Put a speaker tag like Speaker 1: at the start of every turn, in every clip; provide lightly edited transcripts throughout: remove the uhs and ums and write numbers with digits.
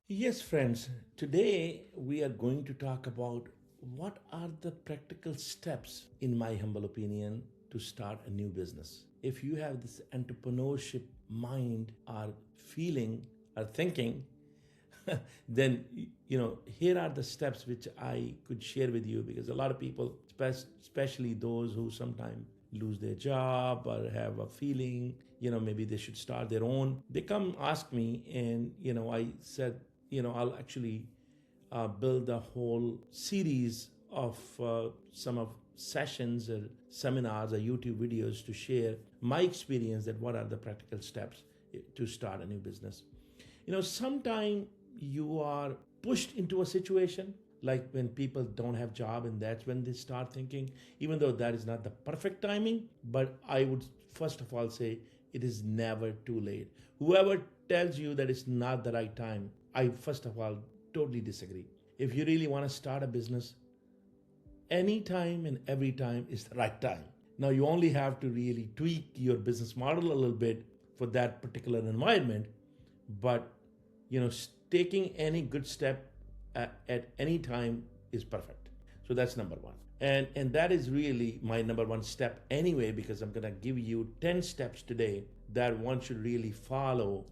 Speaker 1: Yes, friends, today we are going to talk about what are the practical steps, in my humble opinion, to start a new business. If you have this entrepreneurship mind or feeling or thinking, then here are the steps which I could share with you, because a lot of people, especially those who sometimes lose their job or have a feeling, maybe they should start their own, they come ask me, and I said, I'll actually build a whole series of some of sessions or seminars or YouTube videos to share my experience, that what are the practical steps to start a new business. Sometime you are pushed into a situation, like when people don't have job, and that's when they start thinking, even though that is not the perfect timing, but I would first of all say it is never too late. Whoever tells you that it's not the right time, I first of all totally disagree. If you really want to start a business, any time and every time is the right time. Now you only have to really tweak your business model a little bit for that particular environment, but taking any good step at any time is perfect. So that's number one. And that is really my number one step anyway, because I'm going to give you 10 steps today that one should really follow,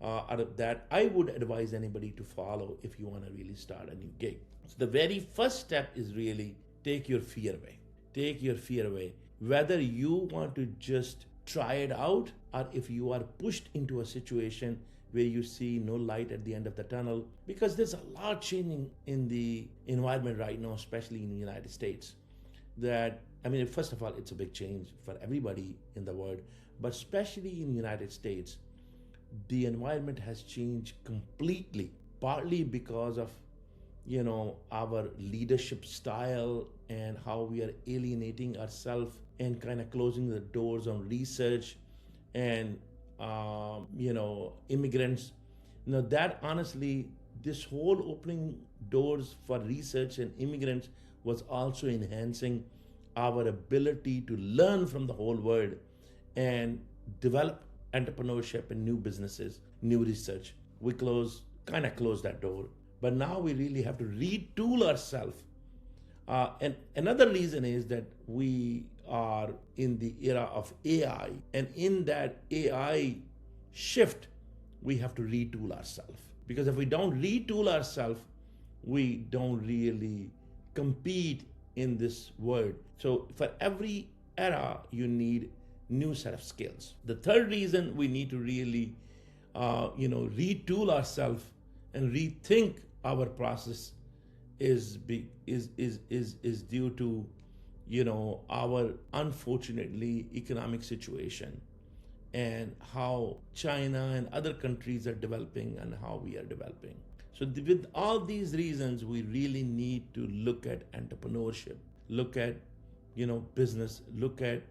Speaker 1: out of that I would advise anybody to follow if you want to really start a new gig. So the very first step is really take your fear away. Take your fear away. Whether you want to just try it out, or if you are pushed into a situation where you see no light at the end of the tunnel, because there's a lot changing in the environment right now, especially in the United States. That, I mean, first of all, it's a big change for everybody in the world, but especially in the United States, the environment has changed completely, partly because of our leadership style and how we are alienating ourselves and kind of closing the doors on research and immigrants. That honestly, this whole opening doors for research and immigrants was also enhancing our ability to learn from the whole world and develop entrepreneurship and new businesses, new research. We kind of closed that door, but now we really have to retool ourselves. And another reason is that we are in the era of AI, and in that AI shift, we have to retool ourselves. Because if we don't retool ourselves, we don't really compete in this world. So for every era, you need new set of skills. The third reason we need to really, retool ourselves and rethink our process is due to our unfortunately economic situation, and how China and other countries are developing and how we are developing. So with all these reasons, we really need to look at entrepreneurship, look at business, look at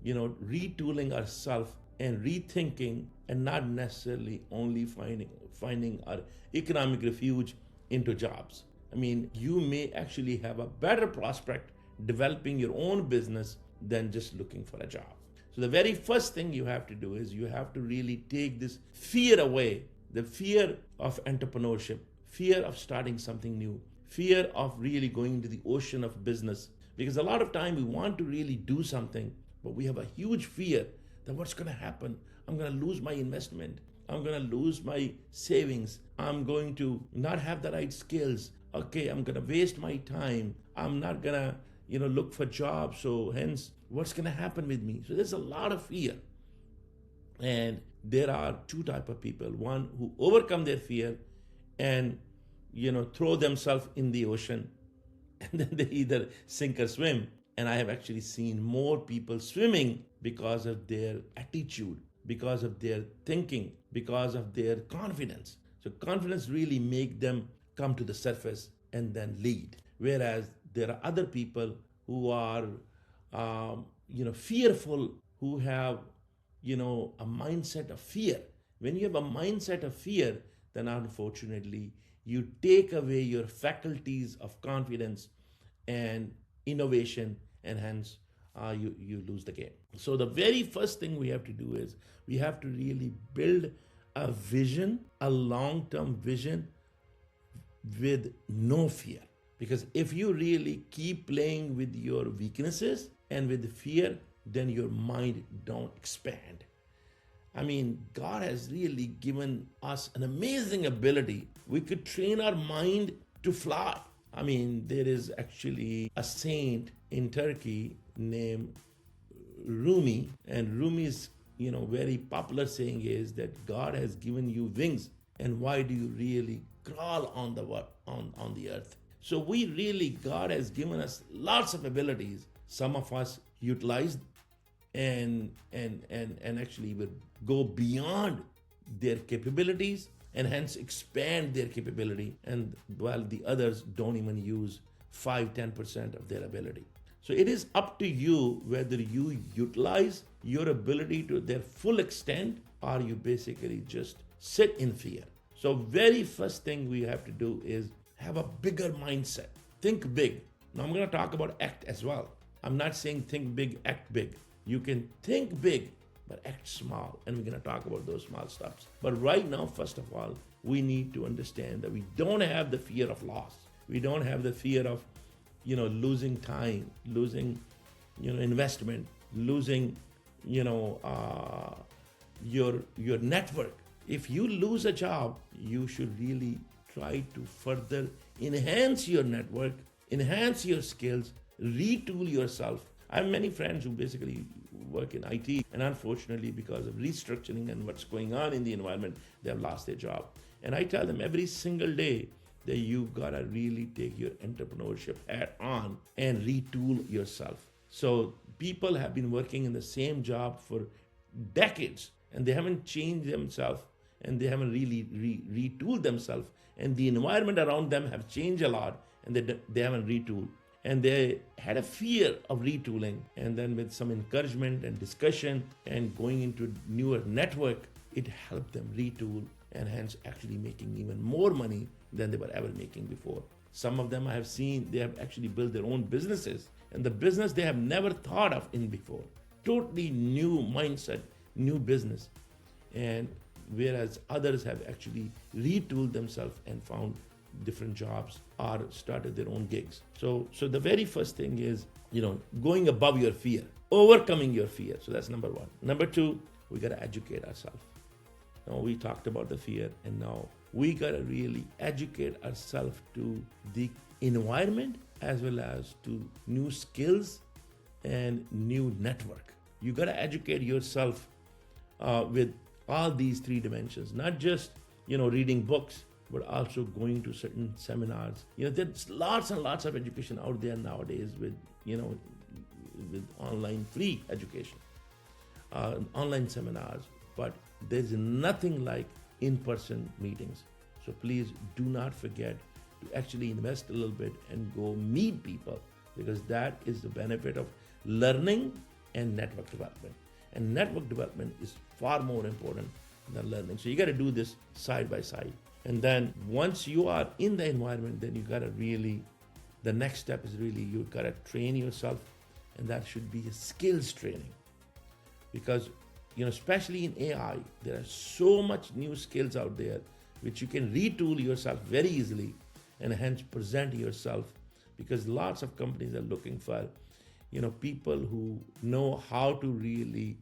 Speaker 1: retooling ourselves and rethinking, and not necessarily only finding our economic refuge into jobs. I mean, you may actually have a better prospect developing your own business than just looking for a job. So the very first thing you have to do is you have to really take this fear away, the fear of entrepreneurship, fear of starting something new, fear of really going into the ocean of business. Because a lot of time we want to really do something, but we have a huge fear that what's going to happen? I'm going to lose my investment. I'm going to lose my savings. I'm going to not have the right skills. Okay, I'm going to waste my time. I'm not going to look for jobs. So hence, what's going to happen with me? So there's a lot of fear. And there are two type of people. One who overcome their fear and throw themselves in the ocean, and then they either sink or swim. And I have actually seen more people swimming because of their attitude, because of their thinking, because of their confidence. So confidence really make them come to the surface and then lead. Whereas there are other people who are, fearful, who have, a mindset of fear. When you have a mindset of fear, then unfortunately you take away your faculties of confidence and innovation, and hence you lose the game. So the very first thing we have to do is we have to really build a vision, a long-term vision with no fear. Because if you really keep playing with your weaknesses and with fear, then your mind don't expand. I mean, God has really given us an amazing ability. We could train our mind to fly. I mean, there is actually a saint in Turkey named Rumi, and Rumi's very popular saying is that God has given you wings, and why do you really crawl on the earth? So God has given us lots of abilities. Some of us utilize and actually will go beyond their capabilities and hence expand their capability, and while the others don't even use 5-10% of their ability. So it is up to you whether you utilize your ability to their full extent or you basically just sit in fear. So very first thing we have to do is have a bigger mindset. Think big. Now I'm going to talk about act as well. I'm not saying think big, act big. You can think big, but act small. And we're going to talk about those small steps. But right now, first of all, we need to understand that we don't have the fear of loss. We don't have the fear of, losing time, losing, investment, losing, your network. If you lose a job, you should really try to further enhance your network, enhance your skills, retool yourself. I have many friends who basically work in IT, and unfortunately, because of restructuring and what's going on in the environment, they have lost their job. And I tell them every single day that you gotta really take your entrepreneurship hat on and retool yourself. So people have been working in the same job for decades, and they haven't changed themselves, and they haven't really retooled themselves, and the environment around them have changed a lot, and they haven't retooled. And they had a fear of retooling, and then with some encouragement and discussion and going into newer network, it helped them retool and hence actually making even more money than they were ever making before. Some of them I have seen, they have actually built their own businesses, and the business they have never thought of in before. Totally new mindset, new business. And whereas others have actually retooled themselves and found different jobs or started their own gigs. So the very first thing is, going above your fear, overcoming your fear. So that's number one. Number two, we got to educate ourselves. Now we talked about the fear, and now we got to really educate ourselves to the environment as well as to new skills and new network. You got to educate yourself with all these three dimensions, not just, reading books, but also going to certain seminars. There's lots and lots of education out there nowadays with online free education, online seminars, but there's nothing like in-person meetings. So please do not forget to actually invest a little bit and go meet people, because that is the benefit of learning and network development. And network development is far more important than learning. So you got to do this side by side. And then once you are in the environment, then you got to the next step is really you got to train yourself, and that should be a skills training. Because, especially in AI, there are so much new skills out there which you can retool yourself very easily and hence present yourself, because lots of companies are looking for, people who know how to really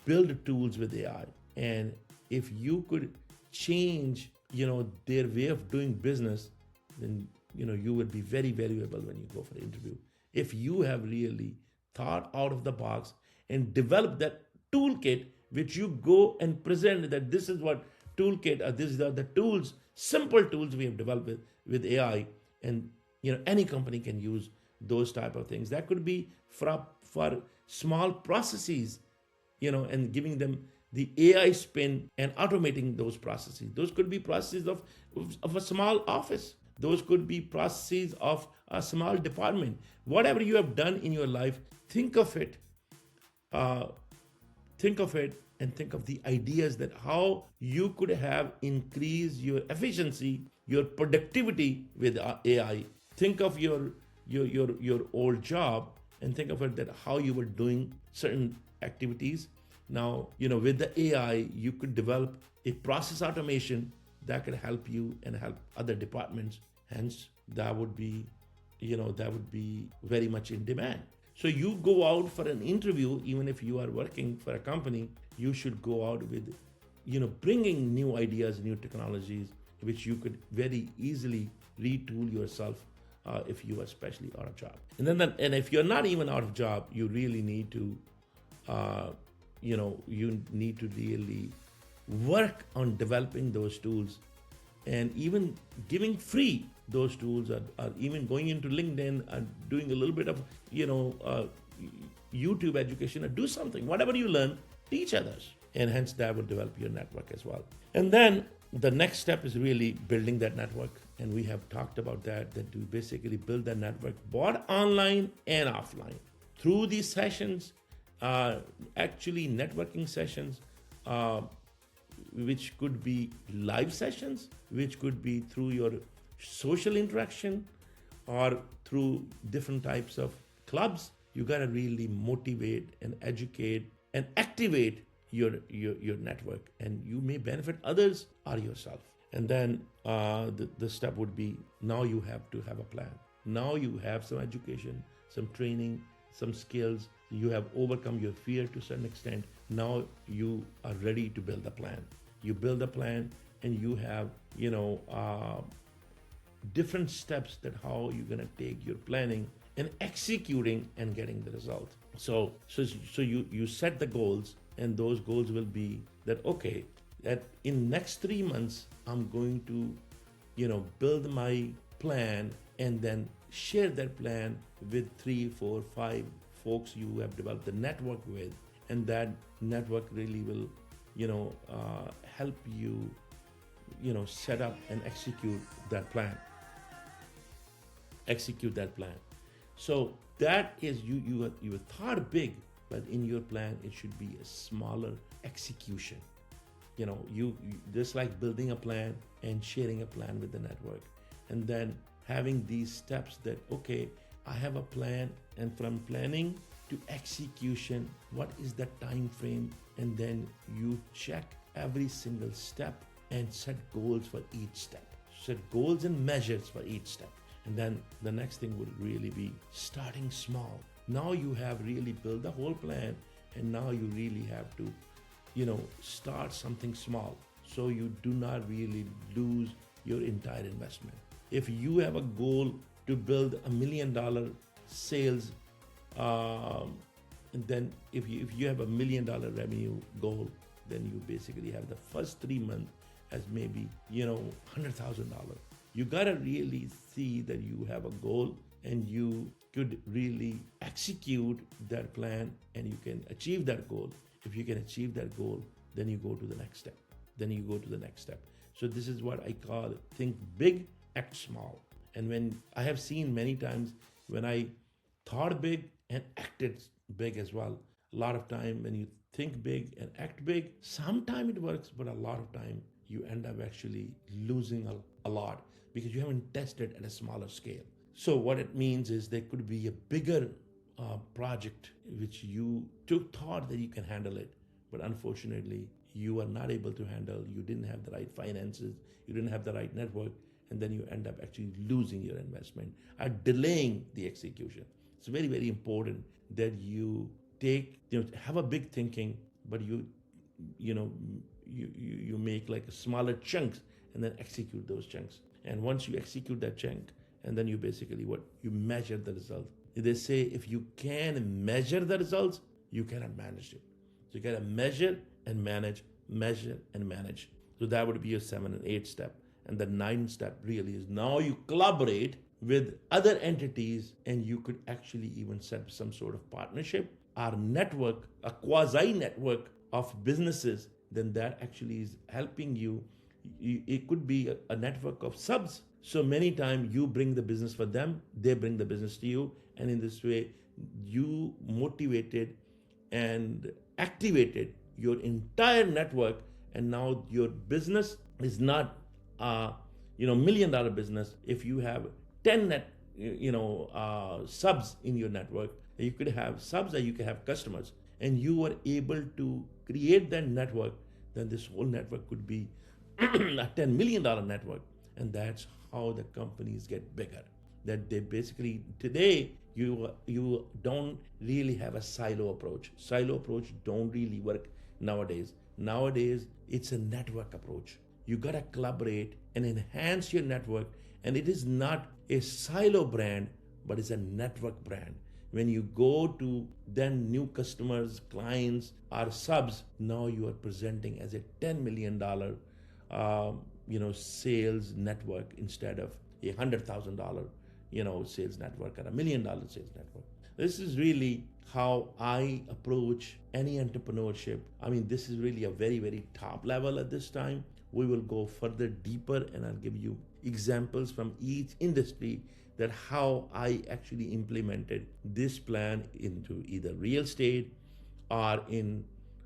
Speaker 1: build tools with AI. And if you could change, their way of doing business, then, you will be very valuable when you go for an interview. If you have really thought out of the box and developed that toolkit, which you go and present that this is what toolkit, or these are the tools, simple tools we have developed with AI, and, any company can use those type of things. That could be for small processes, and giving them the AI spin and automating those processes. Those could be processes of a small office. Those could be processes of a small department. Whatever you have done in your life, think of it and think of the ideas that how you could have increased your efficiency, your productivity with AI. Think of your old job and think of it that how you were doing certain activities. Now, with the AI, you could develop a process automation that could help you and help other departments. Hence, that would be, that would be very much in demand. So you go out for an interview, even if you are working for a company, you should go out with, bringing new ideas, new technologies, which you could very easily retool yourself if you are especially out of job. And if you're not even out of job, you really need to, you need to really work on developing those tools, and even giving free those tools, or even going into LinkedIn and doing a little bit of, YouTube education, or do something. Whatever you learn, teach others. And hence that will develop your network as well. And then the next step is really building that network. And we have talked about that you basically build that network both online and offline. Through these sessions, actually networking sessions, which could be live sessions, which could be through your social interaction or through different types of clubs. You got to really motivate and educate and activate your network, and you may benefit others or yourself. And then the step would be, now you have to have a plan. Now you have some education, some training, some skills. You have overcome your fear to a certain extent. Now you are ready to build a plan. You build a plan, and you have, different steps that how you're going to take your planning and executing and getting the result. So you set the goals, and those goals will be that, okay, that in next 3 months, I'm going to, build my plan, and then share that plan with 3, 4, 5 folks you have developed the network with. And that network really will, help you, set up and execute that plan. So that is, you thought big, but in your plan, it should be a smaller execution. You just like building a plan and sharing a plan with the network, and then having these steps that, okay, I have a plan, and from planning to execution, what is the time frame? And then you check every single step and set goals for each step. Set goals and measures for each step. And then the next thing would really be starting small. Now you have really built the whole plan, and now you really have to, start something small, so you do not really lose your entire investment. If you have a goal to build $1 million sales, and then if you have $1 million revenue goal, then you basically have the first 3 months as maybe, $100,000. You gotta really see that you have a goal, and you could really execute that plan, and you can achieve that goal. If you can achieve that goal, then you go to the next step. So this is what I call think big, act small. And when I have seen many times when I thought big and acted big as well, a lot of time when you think big and act big, sometimes it works, but a lot of time you end up actually losing a lot, because you haven't tested at a smaller scale. So what it means is there could be a bigger project which you thought that you can handle it, but unfortunately you are not able to handle. You didn't have the right finances, you didn't have the right network, and then you end up actually losing your investment or delaying the execution. It's very, very important that you have a big thinking, but you make like a smaller chunks, and then execute those chunks. And once you execute that chunk, and then you basically you measure the result. They say if you can measure the results, you cannot manage it. So you gotta measure and manage. So that would be your 7 and 8 step. And the 9th step really is, now you collaborate with other entities, and you could actually even set up some sort of partnership or network, a quasi network of businesses. Then that actually is helping you. It could be a network of subs. So many times you bring the business for them, they bring the business to you, and in this way you motivated and activated your entire network, and now your business is not $1 million business. If you have 10 subs in your network, you could have subs or you could have customers, and you were able to create that network, then this whole network could be a $10 million network. And that's how the companies get bigger. That they basically, today, you don't really have a silo approach. Silo approach don't really work nowadays. Nowadays, it's a network approach. You gotta collaborate and enhance your network. And it is not a silo brand, but it's a network brand. When you go to then new customers, clients, or subs, now you are presenting as a $10 million sales network instead of a $100,000 sales network or $1 million sales network. This is really how I approach any entrepreneurship. I mean, this is really a very, very top level at this time. We will go further deeper, and I'll give you examples from each industry that how I actually implemented this plan into either real estate or in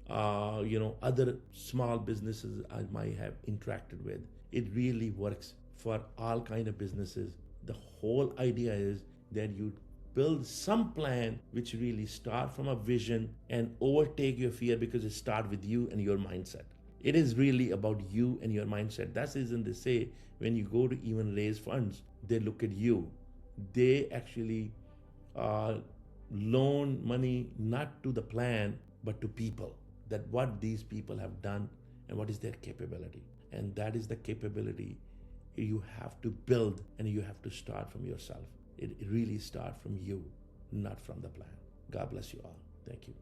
Speaker 1: other small businesses I might have interacted with. It really works for all kind of businesses. The whole idea is that you build some plan which really start from a vision and overtake your fear, because it start with you and your mindset. It is really about you and your mindset. That's the reason they say when you go to even raise funds, they look at you. They actually loan money not to the plan but to people, that what these people have done and what is their capability. And that is the capability you have to build, and you have to start from yourself. It really starts from you, not from the plan. God bless you all. Thank you.